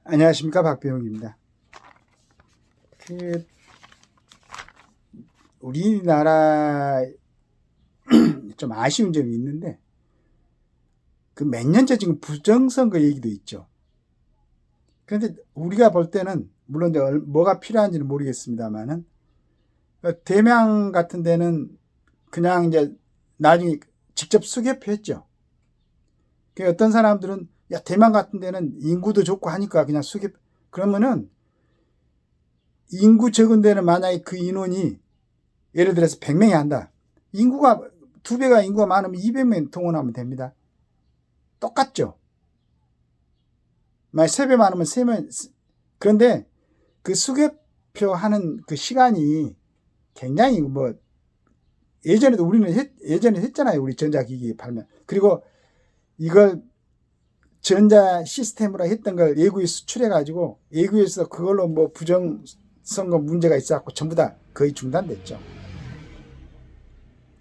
안녕하십니까, 박병욱입니다. 그 우리나라 좀 아쉬운 점이 있는데 그 몇 년째 지금 부정선거 얘기도 있죠. 그런데 우리가 볼 때는 물론 이제 뭐가 필요한지는 모르겠습니다만은 대명 같은 데는 그냥 이제 나중에 직접 수개표했죠. 어떤 사람들은 야 대만 같은 데는 인구도 좋고 하니까 그냥 수개 그러면은 인구 적은 데는 만약에 그 인원이 예를 들어서 100명이 한다. 인구가 2배가 인구가 많으면 200명 동원하면 됩니다. 똑같죠. 만약 3배 많으면 3명. 그런데 그 수개표 하는 그 시간이 굉장히 예전에도 우리는 예전에 했잖아요. 우리 전자기기 발명. 그리고 이걸 전자 시스템으로 했던 걸 예구에 수출해가지고 예구에서 그걸로 부정선거 문제가 있어갖고 전부 다 거의 중단됐죠.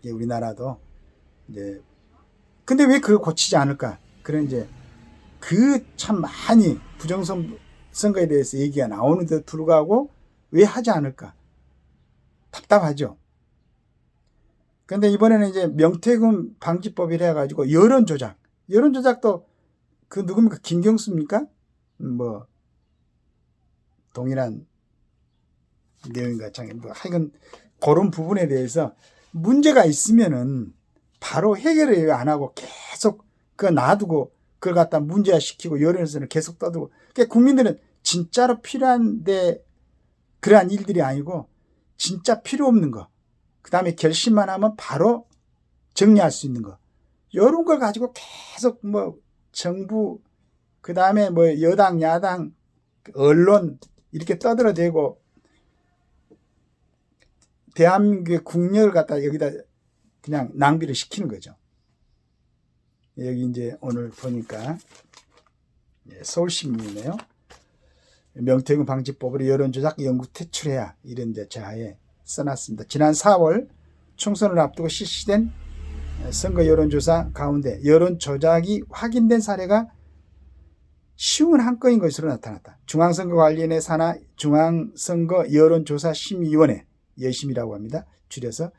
우리나라도 이제 근데 왜 그걸 고치지 않을까? 그런 이제 그 참 많이 부정선거에 대해서 얘기가 나오는데 불구하고 왜 하지 않을까? 답답하죠. 근데 이번에는 이제 명태균 방지법이라 해가지고 여론조작도 그 누굽니까? 김경수입니까? 동일한 내용인가 하여간 그런 부분에 대해서 문제가 있으면은 바로 해결을 안 하고 계속 그거 놔두고 그걸 갖다 문제화시키고 여론에서는 계속 떠들고 그러니까 국민들은 진짜로 필요한데 그러한 일들이 아니고 진짜 필요 없는 거 그 다음에 결심만 하면 바로 정리할 수 있는 거 이런 걸 가지고 계속 정부 그 다음에 여당 야당 언론 이렇게 떠들어대고 대한민국의 국력을 갖다 여기다 그냥 낭비를 시키는 거죠. 여기 이제 오늘 보니까 서울신문이네요. 명태균 방지법으로 여론조작 연구 퇴출해야 이런 데 제하에 써놨습니다. 지난 4월 총선을 앞두고 실시된 선거 여론조사 가운데 여론조작이 확인된 사례가 51건인 것으로 나타났다. 중앙선거관리위원회 산하 중앙선거 여론조사심의위원회 여심이라고 합니다. 줄여서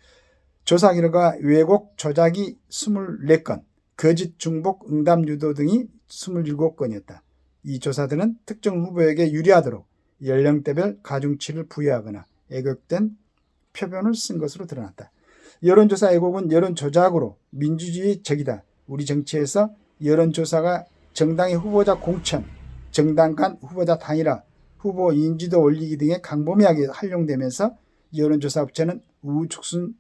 조사 결과 왜곡 조작이 24건, 거짓 중복 응답 유도 등이 27건이었다. 이 조사들은 특정 후보에게 유리하도록 연령대별 가중치를 부여하거나 애국된 표본을 쓴 것으로 드러났다. 여론조사 애국은 여론조작으로 민주주의의 적이다. 우리 정치에서 여론조사가 정당의 후보자 공천, 정당 간 후보자 단일화, 후보 인지도 올리기 등에 광범위하게 활용되면서 여론조사 업체는 우후죽순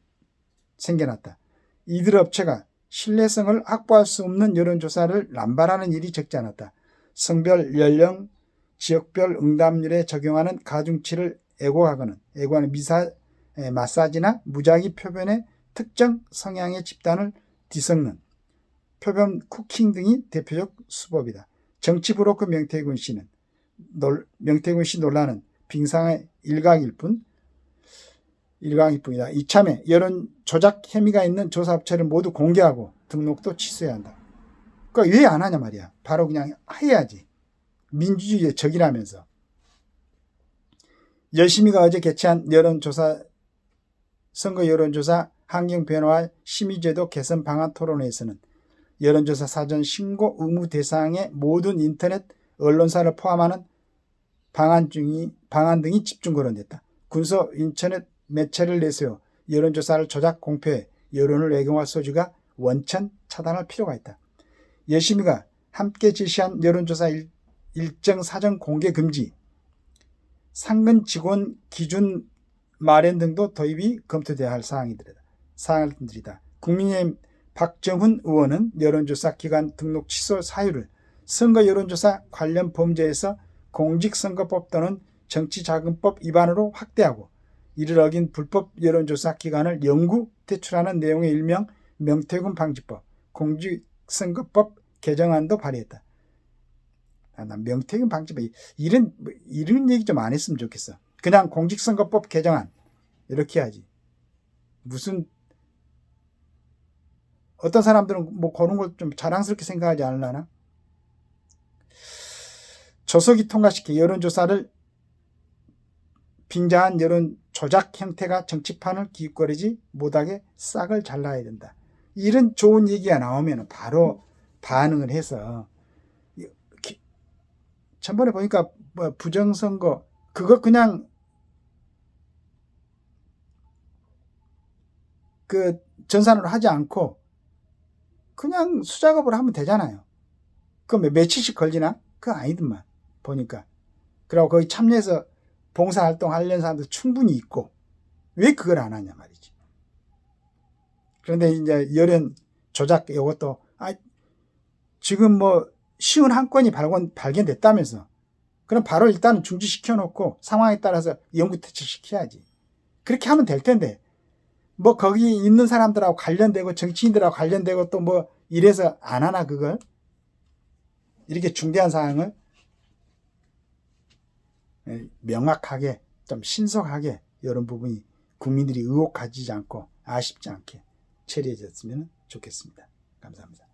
생겨났다. 이들 업체가 신뢰성을 확보할 수 없는 여론조사를 남발하는 일이 적지 않았다. 성별, 연령, 지역별 응답률에 적용하는 가중치를 애고하는 마사지나 무작위 표본의 특정 성향의 집단을 뒤섞는 표본 쿠킹 등이 대표적 수법이다. 정치 브로커 명태균 씨 논란은 빙상의 일각일 뿐이다. 이참에 여론 조작 혐의가 있는 조사업체를 모두 공개하고 등록도 취소해야 한다. 그러니까 왜 안 하냐 말이야. 바로 그냥 해야지. 민주주의의 적이라면서. 여심이가 어제 개최한 선거 여론조사 환경 변화와 심의제도 개선 방안 토론회에서는 여론조사 사전 신고 의무 대상의 모든 인터넷 언론사를 포함하는 방안 등이 집중 거론됐다. 군소 인터넷 매체를 내세워 여론조사를 조작 공표해 여론을 외경할 소지가 원천 차단할 필요가 있다. 여심이가 함께 제시한 여론조사 일정 사전 공개 금지, 상근 직원 기준 마련 등도 도입이 검토돼야 할 사항들이다. 국민의힘 박정훈 의원은 여론조사 기관 등록 취소 사유를 선거 여론조사 관련 범죄에서 공직선거법 또는 정치자금법 위반으로 확대하고 이를 어긴 불법 여론조사 기관을 영구 퇴출하는 내용의 일명 명태균 방지법, 공직선거법 개정안도 발의했다. 난 명태균 방지법 이런 얘기 좀 안 했으면 좋겠어. 그냥 공직선거법 개정안 이렇게 해야지. 무슨 어떤 사람들은 그런 걸 좀 자랑스럽게 생각하지 않으려나? 조속히 통과시켜 여론조사를 빙자한 여론 조작 형태가 정치판을 기웃거리지 못하게 싹을 잘라야 된다. 이런 좋은 얘기가 나오면 바로 반응을 해서, 전번에 보니까 뭐 부정선거 그거 그냥 그 전산으로 하지 않고 그냥 수작업으로 하면 되잖아요. 그럼 며칠씩 걸리나? 그거 아니더만 보니까. 그리고 거기 참여해서 봉사활동 하려는 사람도 충분히 있고 왜 그걸 안 하냐 말이지. 그런데 이제 여론 조작 이것도 지금 뭐 쉬운 한 건이 발견됐다면서, 그럼 바로 일단 중지시켜 놓고 상황에 따라서 연구 퇴출시켜야지. 그렇게 하면 될 텐데 뭐 거기 있는 사람들하고 관련되고 정치인들하고 관련되고 또 뭐 이래서 안 하나 그걸? 이렇게 중대한 사항을 명확하게 좀 신속하게 이런 부분이 국민들이 의혹 가지지 않고 아쉽지 않게 처리해졌으면 좋겠습니다. 감사합니다.